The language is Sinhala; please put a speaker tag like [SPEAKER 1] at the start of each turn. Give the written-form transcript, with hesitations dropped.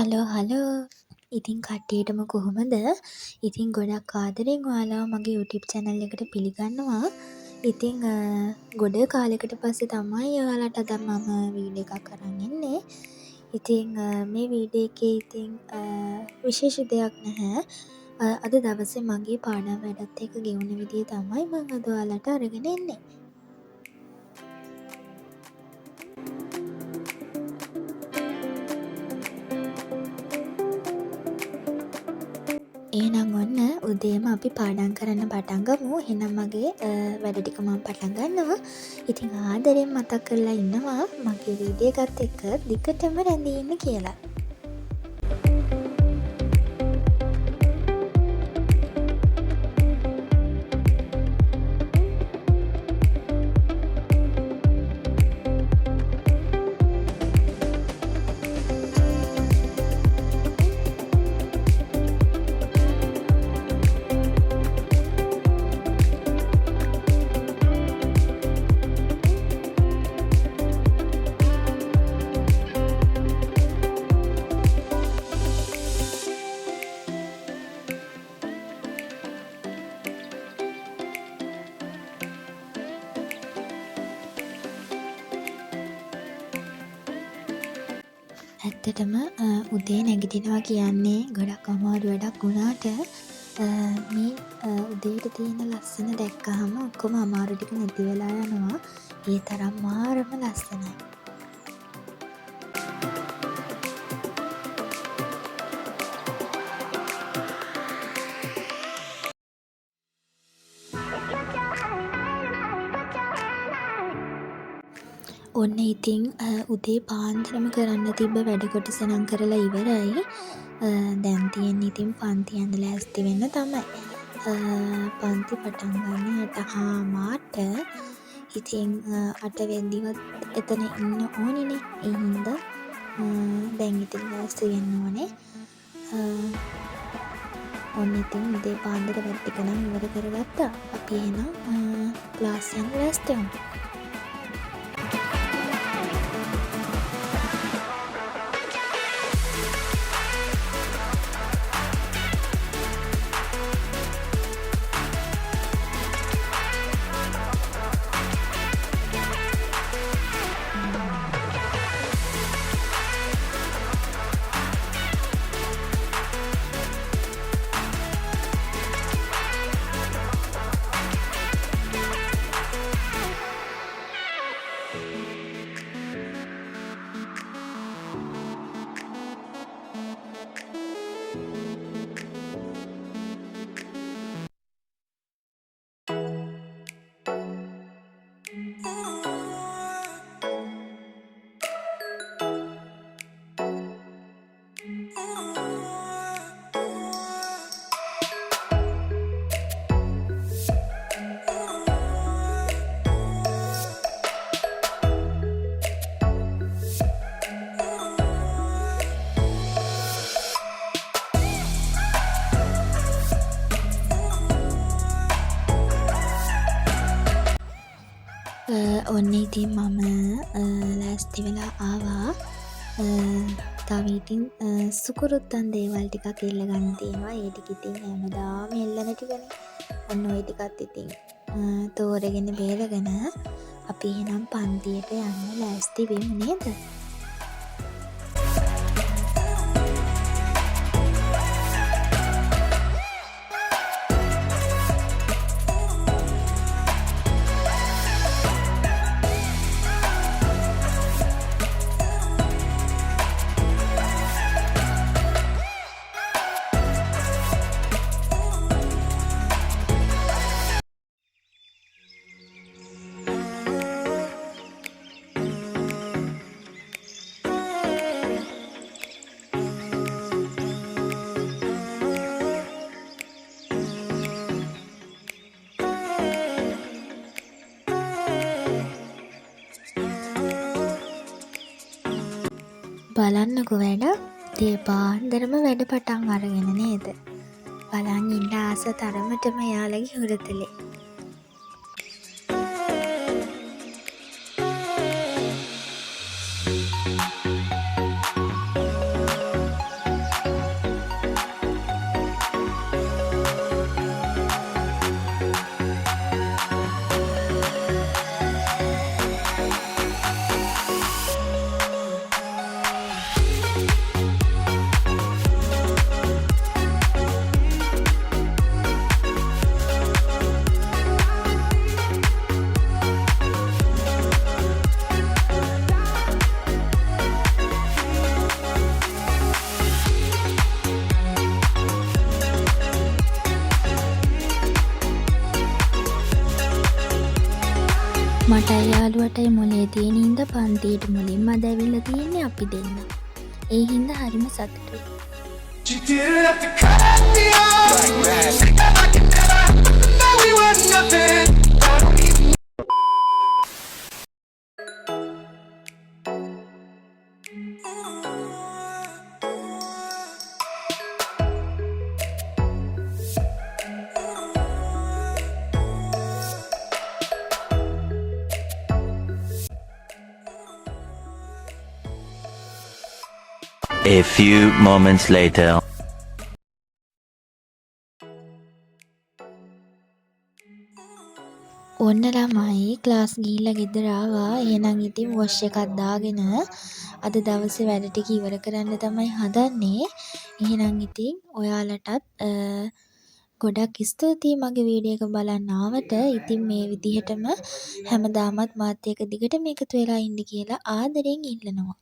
[SPEAKER 1] හලෝ. ඉතින් කට්ටියටම කොහොමද? ඉතින් ගොඩක් ආදරෙන් ඔයාලව මගේ YouTube channel එකට පිළිගන්නවා. ඉතින් ගොඩ කාලෙකට පස්සේ තමයි ඔයාලට අද මම වීඩියෝ එකක් අරන් එන්නේ. ඉතින් මේ වීඩියෝ එකේ ඉතින් විශේෂ දෙයක් නැහැ. අද දවසේ මගේ පාඩම් වැඩත් එක්ක ගෙවුන විදිය තමයි මම අද ඔයාලට අරගෙන එන්නේ. එහෙනම් ඔන්න උදේම අපි පාඩම් කරන්න පටන් ගමු. එහෙනම් මගේ වැඩ ටික මම පටන් ගන්නවා. ඉතින් ආදරෙන් මතක් කරලා ඉන්නවා මගේ වීඩියෝ එකත් එක්ක දිගටම රැඳී ඉන්න කියලා. ඇත්තටම උදේ නැගිටිනවා කියන්නේ ගොඩක් අමාරු වැඩක් වුණාට මේ උදේට තියෙන ලස්සන දැක්කහම ඔක්කොම අමාරු ටික නැති වෙලා යනවා. ඒ තරම් මාරම ලස්සනයි. ඔන්න ඉතින් උදේ පාන්දරම කරන්න තිබ්බ වැඩ කොටස නම් කරලා ඉවරයි. දැන් තියෙන්නේ ඉතින් පන්ති යන්න ලෑස්ති වෙන්න තමයි. පන්ති පටන් ගන්න 8:00ට. ඉතින් 8 වෙද්දිවත් එතන ඉන්න ඕනිනේ. ඒ හින්දා දැන් ඉතින් ලෑස්ති වෙන්න ඕනේ. ඔන්න ඉතින් උදේ පාන්දර වැඩ ටික නම් ඉවර කරගත්තා. අපි එහෙනම් ක්ලාස් යන්න ලෑස්ති වෙමු. ඔන්න ඉතින් මම ලෑස්ති වෙලා ආවා. තව ඉතින් සුකුරුත්තන් දේවල් ටිකක් එල්ල ගන්න තියෙනවා. ඒ ටික ඉතින් හැමදාම එල්ලන ටිකනේ. ඔන්න ওই ටිකත් ඉතින් තෝරගෙන බේරගෙන අපි එහෙනම් පන්තියට යන්න ලෑස්ති වෙමු නේද? බලන්නකො වැඩ දේ පාන්දරම වැඩ පටන් අරගෙන නේද? බලන් ඉන්න ආස තරමටම යාළගේ හුරතලේ. මටයි යාළුවටයි මොලේ තියෙන හින්දා පන්තියට මුලින්ම අද ඇවිල්ලා තියෙන්නේ අපි දෙන්න. ඒ හින්දා හරිම සතුටුයි.
[SPEAKER 2] You didn't have to cut me off like that. Like it never that we were nothing. I don't even.
[SPEAKER 3] A few moments later.
[SPEAKER 1] ඔන්න ළමයි ක්ලාස් ගිහිල්ලා ගෙදර ආවා. එහෙනම් ඉතින් වොෂ් එකක් දාගෙන අද දවසේ වැඩ ටික ඉවර කරන්න තමයි හදන්නේ. එහෙනම් ඉතින් ඔයාලටත් ගොඩක් ස්තුතියි මගේ වීඩියෝ එක බලන්න ආවට. ඉතින් මේ විදිහටම හැමදාමත් මාත් එක්ක දිගටම එකතු වෙලා ඉන්න කියලා ආදරෙන් ඉල්ලනවා.